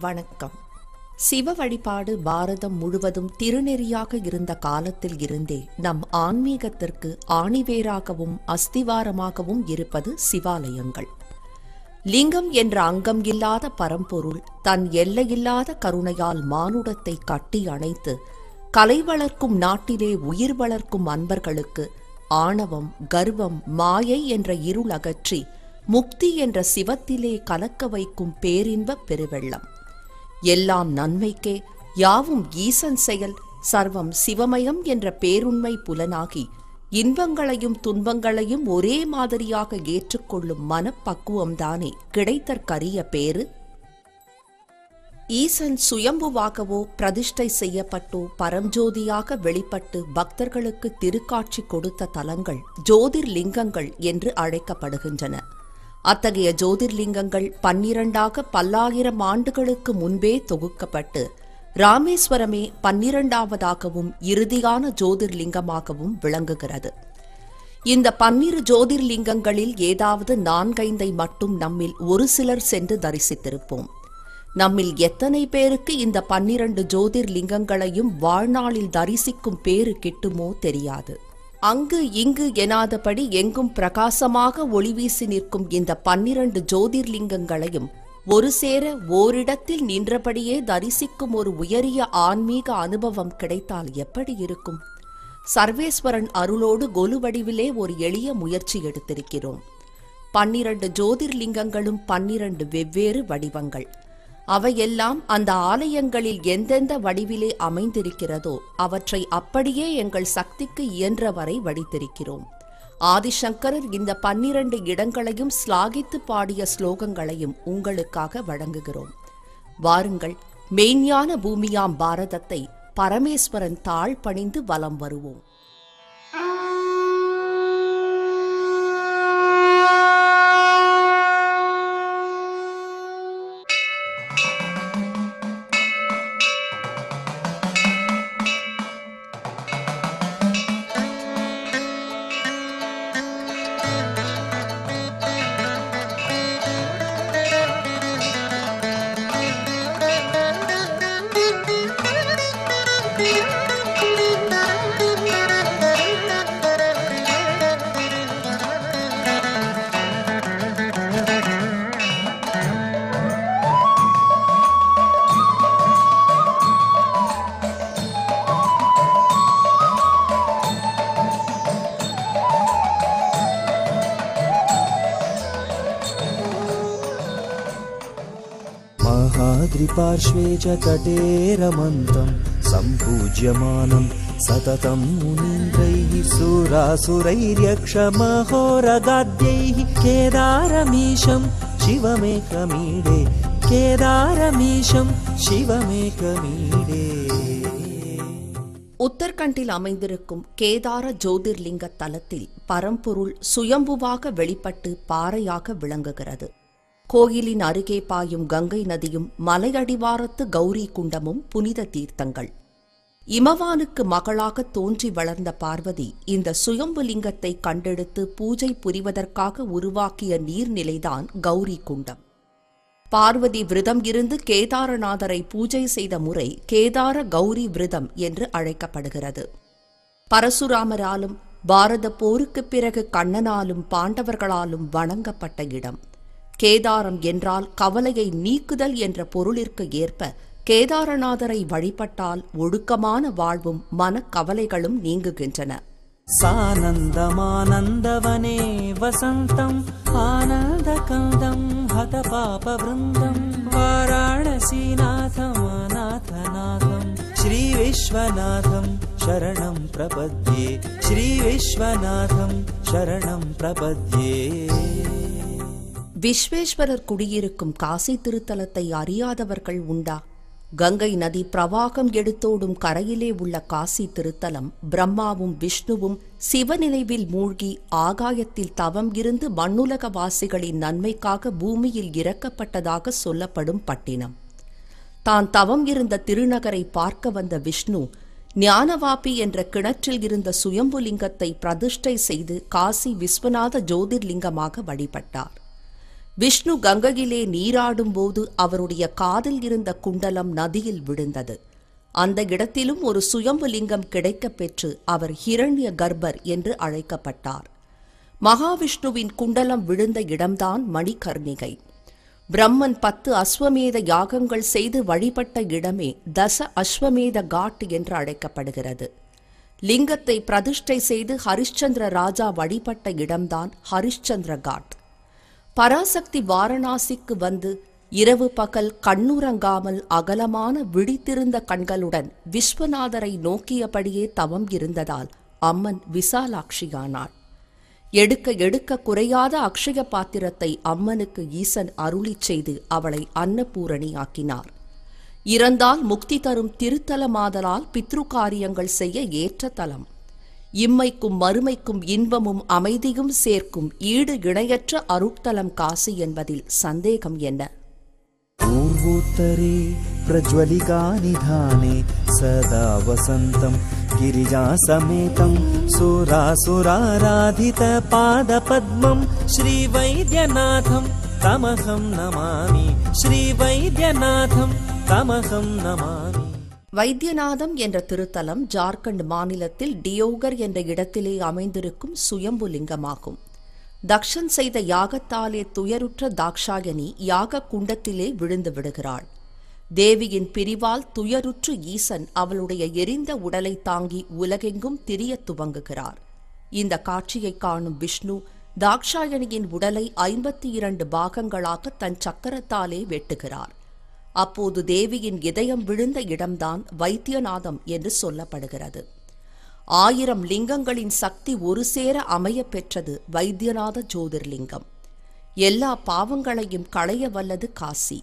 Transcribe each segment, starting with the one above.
வணக்கம். சிவ வழிபாடு பாரதம் முழுவதும் திருநெறியாக இருந்த காலத்தில் இருந்தே நம் ஆன்மீகத்திற்கு ஆணிவேராகவும் அஸ்திவாரமாகவும் இருப்பது சிவாலயங்கள். லிங்கம் என்ற அங்கம் இல்லாத பரம்பொருள் தன் எல்லையில்லாத கருணையால் மானுடத்தை கட்டி அணைத்து கலை வளர்க்கும் நாட்டிலே உயிர் வளர்க்கும் அன்பர்களுக்கு ஆணவம், கர்வம், மாயை என்ற இருள் அகற்றி முக்தி என்ற சிவத்திலே கலக்க வைக்கும் பேரின்பப் பெருவெள்ளம். எல்லாம் நன்மைக்கே, யாவும் ஈசன் செயல், சர்வம் சிவமயம் என்ற பேருண்மை புலனாகி இன்பங்களையும் துன்பங்களையும் ஒரே மாதிரியாக ஏற்றுக்கொள்ளும் மனப்பக்குவம்தானே கிடைத்தற்கரிய பேரு. ஈசன் சுயம்புவாகவோ பிரதிஷ்டை செய்யப்பட்டோ பரஞ்சோதியாக வெளிப்பட்டு பக்தர்களுக்கு திருக்காட்சி கொடுத்த தலங்கள் ஜோதிர்லிங்கங்கள் என்று அழைக்கப்படுகின்றன. அத்தகைய ஜோதிர்லிங்கங்கள் 12ஆக பல்லாயிரம் ஆண்டுகளுக்கு முன்பே தொகுக்கப்பட்டு ராமேஸ்வரமே 12ஆவதாகவும் இறுதியான ஜோதிர்லிங்கமாகவும் விளங்குகிறது. இந்த 12 ஜோதிர்லிங்கங்களில் ஏதாவது 4-5 மட்டும் நம்மில் ஒரு சிலர் சென்று தரிசித்திருப்போம். நம்மில் எத்தனை பேருக்கு இந்த 12 ஜோதிர்லிங்கங்களையும் வாழ்நாளில் தரிசிக்கும் பேறு கிட்டுமோ தெரியாது. அங்கு இங்கு எனாதபடி எங்கும் பிரகாசமாக ஒளிவீசி நிற்கும் இந்த 12 ஜோதிர்லிங்கங்களையும் ஒரு சேர ஓரிடத்தில் நின்றபடியே தரிசிக்கும் ஒரு உயரிய ஆன்மீக அனுபவம் கிடைத்தால் எப்படி இருக்கும்? சர்வேஸ்வரன் அருளோடு கொலு வடிவிலே ஒரு எளிய முயற்சி எடுத்திருக்கிறோம். 12 ஜோதிர்லிங்கங்களும் 12 வெவ்வேறு வடிவங்கள். அவையெல்லாம் அந்த ஆலயங்களில் எந்தெந்த வடிவிலே அமைந்திருக்கிறதோ அவற்றை அப்படியே எங்கள் சக்திக்கு இயன்றவரை வடித்திருக்கிறோம். ஆதிசங்கரர் இந்த 12 இடங்களையும் ஸ்லாகித்து பாடிய ஸ்லோகங்களையும் உங்களுக்காக வழங்குகிறோம். வாருங்கள், மெய்ஞான பூமியாம் பாரதத்தை பரமேஸ்வரன் தாழ் பணிந்து வலம் வருவோம். महाद्रिपार्श्वे च तटे रमन्तं सम्पूज्यमानं सततं मुनीन्द्रैः सुरासुरैर्यक्षमहोरगाद्यैः केदारमीशं शिवमेकमीडे केदारमीशं शिवमेकमीडे. உத்தரகண்டில் அமைந்திருக்கும் கேதார ஜோதிர்லிங்க தலத்தில் பரம்பொருள் சுயம்புவாக வெளிப்பட்டு பாறையாக விளங்குகிறது. கோயிலின் அருகே பாயும் கங்கை நதியும் மலையடிவாரத்து கௌரி குண்டமும் புனித தீர்த்தங்கள். இமவானுக்கு மகளாக தோன்றி வளர்ந்த பார்வதி இந்த சுயம்புலிங்கத்தை கண்டெடுத்து பூஜை புரிவதற்காக உருவாக்கிய நீர்நிலைதான் கௌரி குண்டம். பார்வதி விரதம் இருந்து கேதாரநாதரை பூஜை செய்த முறை கேதார கௌரி விரதம் என்று அழைக்கப்படுகிறது. பரசுராமராலும் பாரத போருக்குப் பிறகு கண்ணனாலும் பாண்டவர்களாலும் வணங்கப்பட்ட இடம். கேதாரம் என்றால் கவலையை நீக்குதல் என்ற பொருளிற்கு ஏற்ப கேதாரநாதரை வழிபட்டால் ஒழுக்கமான வாழ்வும் மனக்கவலைகளும் நீங்குகின்றன. சானந்தமானந்தவனே வசந்தம் ஆனந்தகந்தம் ஹதபாபவ்ருந்தம் வாராணசீநாதம் அநாதநாதம் ஸ்ரீ விஸ்வநாதம் சரணம் பிரபத்யே ஸ்ரீ விஸ்வநாதம் சரணம் பிரபத்யே. விஸ்வேஸ்வரர் குடியிருக்கும் காசி திருத்தலத்தை அறியாதவர்கள் உண்டா? கங்கை நதி பிரவாகம் எடுத்தோடும் கரையிலே உள்ள காசி திருத்தலம் பிரம்மாவும் விஷ்ணுவும் சிவநினைவில் மூழ்கி ஆகாயத்தில் தவம் இருந்து மண்ணுலக வாசிகளின் நன்மைக்காக பூமியில் இறக்கப்பட்டதாக சொல்லப்படும் பட்டினம். தான் தவம் இருந்த திருநகரை பார்க்க வந்த விஷ்ணு ஞானவாபி என்ற கிணற்றில் இருந்த சுயம்புலிங்கத்தை பிரதிஷ்டை செய்து காசி விஸ்வநாத ஜோதிர்லிங்கமாக வழிபட்டார். விஷ்ணு கங்கையிலே நீராடும் போது அவருடைய காதில் இருந்த குண்டலம் நதியில் விழுந்தது. அந்த இடத்திலும் ஒரு சுயம்புலிங்கம் கிடைக்கப் பெற்று அவர் ஹிரண்ய கர்ப்பர் என்று அழைக்கப்பட்டார். மகாவிஷ்ணுவின் குண்டலம் விழுந்த இடம்தான் மணிகர்ணிகை. பிரம்மன் 10 அஸ்வமேத யாகங்கள் செய்து வழிபட்ட இடமே தச அஸ்வமேத காட் என்று அழைக்கப்படுகிறது. லிங்கத்தை பிரதிஷ்டை செய்து ஹரிಶ್ಚಂದ್ರ ராஜா வழிபட்ட இடம்தான் ஹரிಶ್ಚಂದ್ರ காட். பராசக்தி வாரணாசிக்கு வந்து இரவு பகல் கண்ணுறங்காமல் அகலமான விழித்திருந்த கண்களுடன் விஸ்வநாதரை நோக்கியபடியே தவம் இருந்ததால் அம்மன் விசாலாட்சியானாள். எடுக்க எடுக்க குறையாத அக்ஷய பாத்திரத்தை அம்மனுக்கு ஈசன் அருளிச் செய்து அவளை அன்னபூரணியாக்கினார். இறந்தால் முக்தி தரும் திருத்தலமாதலால் பித்ரு காரியங்கள் செய்ய ஏற்ற தலம். இம்மைக்கும் மறுமைக்கும் இன்பமும் அமைதியும் சேர்க்கும் ஈடு இணையற்ற அருட்தலம் காசி என்பதில் சந்தேகம் என்ன? பூர்வோத்தரே பிரஜ்வலிகா நிதானே சதா வசந்தம் கிரிஜா சமேதம் சுராசுராராதித பாத பத்மம் ஸ்ரீ வைத்யநாதம் தமஹம் நமாமி ஸ்ரீ வைத்யநாதம் தமஹம் நமாமி. வைத்தியநாதம் என்ற திருத்தலம் ஜார்க்கண்ட் மாநிலத்தில் டியோகர் என்ற இடத்திலே அமைந்திருக்கும் சுயம்புலிங்கமாகும். தக்ஷன் செய்த யாகத்தாலே துயருற்ற தாக்ஷாயணி யாக குண்டத்திலே விழுந்து விடுகிறாள். தேவியின் பிரிவால் துயருற்று ஈசன் அவளுடைய எரிந்த உடலை தாங்கி உலகெங்கும் திரிய துவங்குகிறார். இந்த காட்சியை காணும் விஷ்ணு தாக்ஷாயணியின் உடலை 52 பாகங்களாக தன் சக்கரத்தாலே வெட்டுகிறார். அப்போது தேவியின் இதயம் விழுந்த இடம்தான் வைத்தியநாதம் என்று சொல்லப்படுகிறது. 1000 லிங்கங்களின் சக்தி ஒரு சேர அமைய பெற்றது வைத்தியநாத ஜோதிர்லிங்கம். எல்லா பாவங்களையும் களைய வல்லது காசி.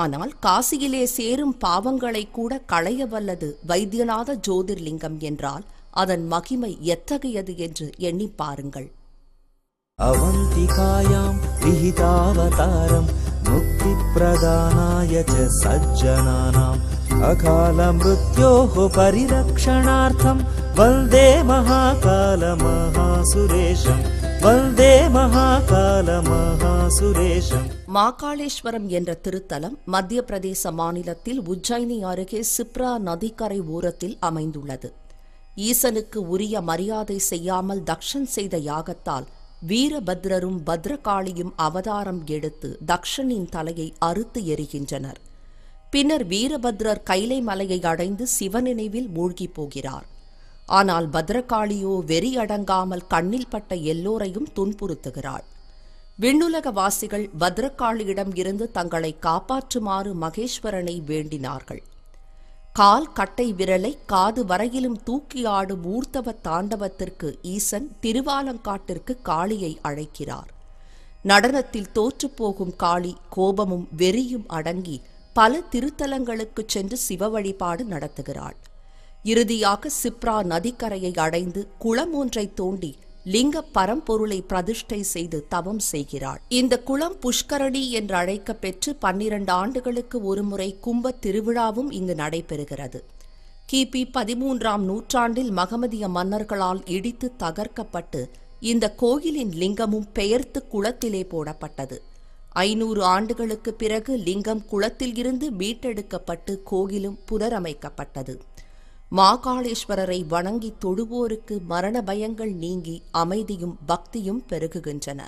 ஆனால் காசியிலே சேரும் பாவங்களை கூட களைய வல்லது வைத்தியநாத ஜோதிர்லிங்கம் என்றால் அதன் மகிமை எத்தகையது என்று எண்ணி பாருங்கள். அவந்திகாயாம் விஹிதாவதாரம் முக்தி பிரதானாய ச சஜ்ஜனானாம் அகால மிருத்யோஹ பரிரக்ஷணார்த்தம் வந்தே மகாகால மகாசுரேஷம் வந்தே மகாகால மகாசுரேஷம். மாகாளேஸ்வரம் என்ற திருத்தலம் மத்திய பிரதேச மாநிலத்தில் உஜ்ஜயினி அருகே சிப்ரா நதிக்கரை ஓரத்தில் அமைந்துள்ளது. ஈசனுக்கு உரிய மரியாதை செய்யாமல் தக்ஷன் செய்த யாகத்தால் வீரபத்ரரும் பத்ரகாளியும் அவதாரம் எடுத்து தக்ஷனின் தலையை அறுத்து எறிகின்றனர். பின்னர் வீரபத்ரர் கைலை மலையை அடைந்து சிவநினைவில் மூழ்கி போகிறார். ஆனால் பத்ரகாளியோ வெறி அடங்காமல் கண்ணில் பட்ட எல்லோரையும் துன்புறுத்துகிறாள். விண்ணுலக வாசிகள் பத்ரகாளியிடம் இருந்து தங்களை காப்பாற்றுமாறு மகேஸ்வரனை வேண்டினார்கள். கால் கட்டை விரலை காது வரையிலும் தூக்கி ஆடும் ஊர்த்தவ தாண்டவத்திற்கு ஈசன் திருவாலங்காட்டிற்கு காளியை அழைக்கிறார். நடனத்தில் தோற்றுப்போகும் காளி கோபமும் வெறியும் அடங்கி பல திருத்தலங்களுக்கு சென்று சிவ வழிபாடு நடத்துகிறாள். இறுதியாக சிப்ரா நதிக்கரையை அடைந்து குளம் ஒன்றை தோண்டி லிங்க பரம்பொருளை பிரதிஷ்டை செய்து தவம் செய்கிறாள். இந்த குளம் புஷ்கரணி என்று அழைக்க பெற்று 12 ஆண்டுகளுக்கு ஒருமுறை கும்ப திருவிழாவும் இங்கு நடைபெறுகிறது. கிபி 13ஆம் நூற்றாண்டில் மகமதிய மன்னர்களால் இடித்து தகர்க்கப்பட்டு இந்த கோயிலின் லிங்கமும் பெயர்த்து குளத்திலே போடப்பட்டது. 500 ஆண்டுகளுக்கு பிறகு லிங்கம் குளத்தில் இருந்து மீட்டெடுக்கப்பட்டு கோயிலும் புனரமைக்கப்பட்டது. மாகாளேஸ்வரரை வணங்கி தொழுவோருக்கு மரண பயங்கள் நீங்கி அமைதியும் பக்தியும் பெருகுகின்றன.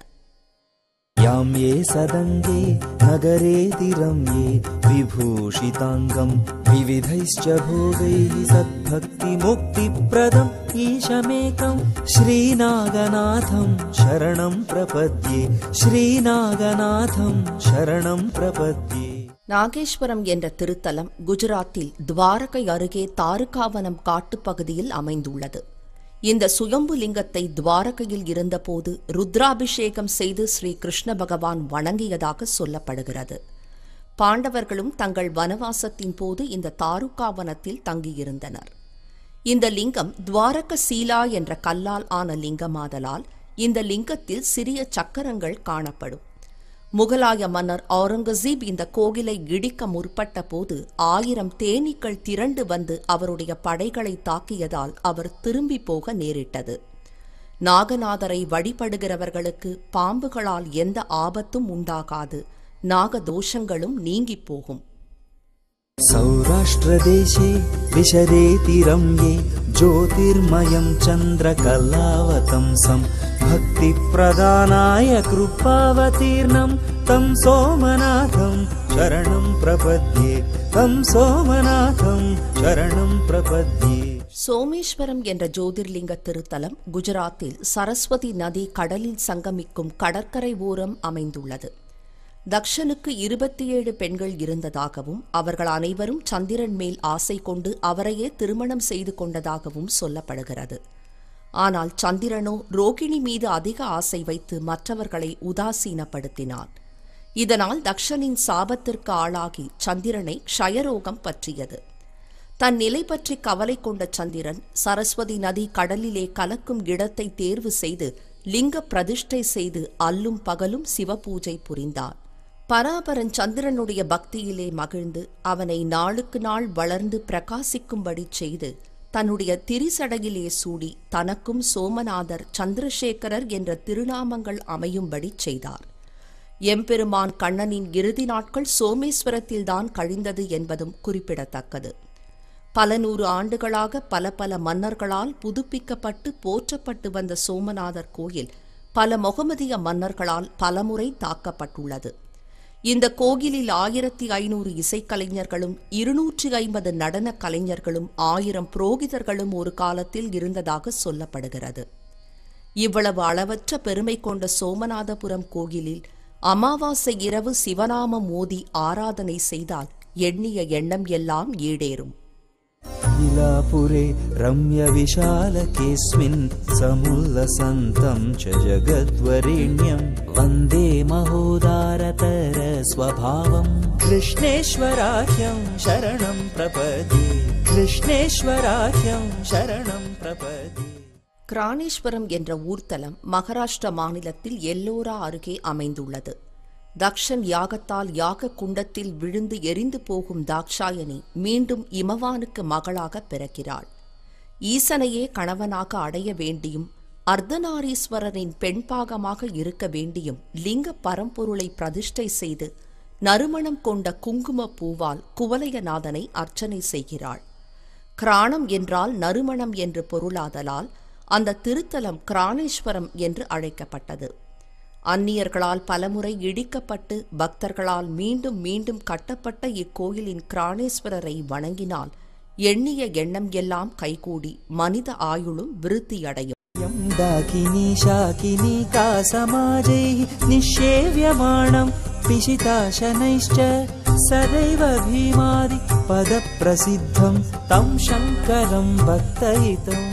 யாம் ஏ சதங்கே நகரே திரம்யே விபூஷிதாங்கம் விவிதைஸ்ச போகைः சத்பக்தி முக்திப்ரதம் ஈஷமேகம் ஸ்ரீநாகநாதம் சரணம் பிரபத்யே ஸ்ரீநாகநாதம் சரணம் பிரபத்யே. நாகேஸ்வரம் என்ற திருத்தலம் குஜராத்தில் துவாரகை அருகே தாருகாவனம் காட்டுப்பகுதியில் அமைந்துள்ளது. இந்த சுயம்பு லிங்கத்தை துவாரகையில் இருந்தபோது ருத்ராபிஷேகம் செய்து ஸ்ரீ கிருஷ்ண பகவான் வணங்கியதாக சொல்லப்படுகிறது. பாண்டவர்களும் தங்கள் வனவாசத்தின் போது இந்த தாருகாவனத்தில் தங்கியிருந்தனர். இந்த லிங்கம் துவாரக சீலா என்ற கல்லால் ஆன லிங்கமாதலால் இந்த லிங்கத்தில் சிறிய சக்கரங்கள் காணப்படும். முகலாய மன்னர் அவுரங்கசீப் இந்த கோவிலை இடிக்க முற்பட்ட போது 1000 தேனீக்கள் திரண்டு வந்து அவருடைய படைகளை தாக்கியதால் அவர் திரும்பி போக நேரிட்டது. நாகநாதரை வழிபடுகிறவர்களுக்கு பாம்புகளால் எந்த ஆபத்தும் உண்டாகாது, நாகதோஷங்களும் நீங்கி போகும். சௌராஷ்டிரதேசே விஷதேதி ரம்யே ஜோதிர்மயம் சந்திரகலாவதம்சம் பக்தி பிரதானாய கிருபாவதீர்ணம் தம் சோமநாதம் சரணம் பிரபத்யே தம் சோமநாதம் சரணம் பிரபத்யே. சோமேஸ்வரம் என்ற ஜோதிர்லிங்க திருத்தலம் குஜராத்தில் சரஸ்வதி நதி கடலில் சங்கமிக்கும் கடற்கரை ஓரம் அமைந்துள்ளது. தக்ஷனுக்கு 27 பெண்கள் இருந்ததாகவும் அவர்கள் அனைவரும் சந்திரன் மேல் ஆசை கொண்டு அவரையே திருமணம் செய்து கொண்டதாகவும் சொல்லப்படுகிறது. ஆனால் சந்திரனோ ரோகிணி மீது அதிக ஆசை வைத்து மற்றவர்களை உதாசீனப்படுத்தினான். இதனால் தக்ஷனின் சாபத்திற்கு ஆளாகி சந்திரனை க்ஷயரோகம் பற்றியது. தன் நிலை பற்றி கவலை கொண்ட சந்திரன் சரஸ்வதி நதி கடலிலே கலக்கும் இடத்தை தேர்வு செய்து லிங்க பிரதிஷ்டை செய்து அல்லும் பகலும் சிவபூஜை புரிந்தார். பராபரன் சந்திரனுடைய பக்தியிலே மகிழ்ந்து அவனை நாளுக்கு நாள் வளர்ந்து பிரகாசிக்கும்படி செய்து தன்னுடைய திரிசடையிலே சூடி தனக்கும் சோமநாதர் சந்திரசேகரர் என்ற திருநாமங்கள் அமையும்படி செய்தார். எம்பெருமான் கண்ணனின் இறுதி நாட்கள் சோமேஸ்வரத்தில்தான் கழிந்தது என்பதும் குறிப்பிடத்தக்கது. பல 100 ஆண்டுகளாக பல மன்னர்களால் புதுப்பிக்கப்பட்டு போற்றப்பட்டு வந்த சோமநாதர் கோயில் பல மொகமதிய மன்னர்களால் பலமுறை தாக்கப்பட்டுள்ளது. இந்த கோயிலில் 1500 இசைக்கலைஞர்களும் 250 நடன கலைஞர்களும் 1000 புரோகிதர்களும் ஒரு காலத்தில் இருந்ததாக சொல்லப்படுகிறது. இவ்வளவு அளவற்ற பெருமை கொண்ட சோமநாதபுரம் கோயிலில் அமாவாசை இரவு சிவநாமம் ஓதி ஆராதனை செய்தால் எண்ணிய எண்ணம் எல்லாம் ஈடேறும். இலாபுரே ரம்ய விஷாலகேஸ்மின் சமுல்லசந்தம் ச ஜகத்வரேண்யம் வந்தே மகோதாரதர ஸ்வபாவம் கிருஷ்ணேஸ்வராஹ்யம் சரணம் பிரபத்யே கிருஷ்ணேஸ்வராஹ்யம் சரணம் பிரபத்யே. கிராணேஸ்வரம் என்ற ஊர்த்தலம் மகாராஷ்டிர மாநிலத்தில் எல்லோரா அருகே அமைந்துள்ளது. தக்ஷன் யாகத்தால் யாக குண்டத்தில் விழுந்து எரிந்து போகும் தாக்ஷாயணி மீண்டும் இமவானுக்கு மகளாக பிறக்கிறாள். ஈசனையே கணவனாக அடைய வேண்டியும் அர்த்தநாரீஸ்வரரின் பெண்பாகமாக இருக்க வேண்டியும் லிங்க பரம்பொருளை பிரதிஷ்டை செய்து நறுமணம் கொண்ட குங்கும பூவால் குவலயநாதனை அர்ச்சனை செய்கிறாள். கிராணம் என்றால் நறுமணம் என்று பொருளாதலால் அந்த திருத்தலம் கிராணேஸ்வரம் என்று அழைக்கப்பட்டது. அந்நியர்களால் பலமுறை இடிக்கப்பட்டு பக்தர்களால் மீண்டும் மீண்டும் கட்டப்பட்ட இக்கோயிலின் கிராணேஸ்வரரை வணங்கினால் எண்ணிய எண்ணம் எல்லாம் கைகூடி மனித ஆயுளும் விருத்தியடையும். தாகினி ஷாகினி காசமாஜைः நிஷேவ்யமாணம் பிஷிதாசனைश्च சதைவ பீமாதி பத பிரசித்தம் தம் சங்கரம் பக்தயிதம்.